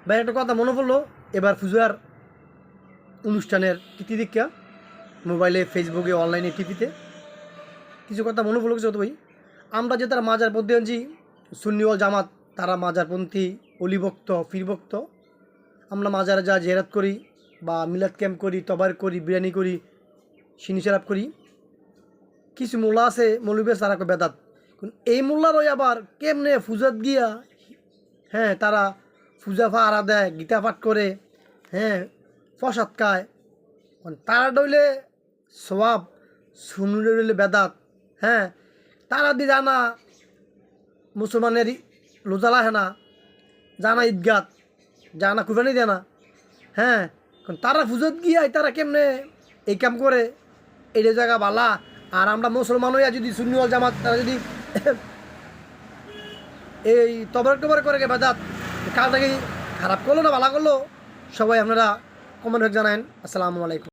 ভাই একটা কথা মনে পড়লো, এবার পূজার অনুষ্ঠানের তিথি দীক্ষা মোবাইলে, ফেসবুকে, অনলাইনে, টিভিতে কিছু কথা মনে পড়লো। কিছু কথা ভাই, আমরা যে তারা মাজার পন্থী আনছি, সুন্নি ওয়াল জামাত, তারা মাজারপন্থী, অলিভক্ত, ফিরভক্ত। আমরা মাজারে যা জেরাত করি বা মিলাদ ক্যাম্প করি, তবার করি, বিরিয়ানি করি, সিনি সেরাপ করি। কিছু মোল্লা আছে, মৌলবী তারা বেদাত। এই মোল্লারই আবার কেমনে ফুজাত গিয়া, হ্যাঁ, তারা পূজা পাহারা দেয়, গীতা পাঠ করে, হ্যাঁ, প্রসাদ খায়। তারা ডইলে সবাব, সুনুরে ডইলে বেদাত। হ্যাঁ, তারা দি জানা মুসলমানের লোজালা হেনা, জানা ঈদগাত, জানা কুরবানি দেয় না। হ্যাঁ, তারা পুজোত গিয়াই তারা কেমনে এই কাম করে, এটা জায়গা বালা। আর আমরা মুসলমান হইয়া যদি সুন্নি ওয়াল জামাত তারা যদি এই তবর টবর করে বেদাত, কাজটাকে খারাপ করলো না ভালো করলো, সবাই আপনারা কমেন্ট জানায়েন। আসসালামু আলাইকুম।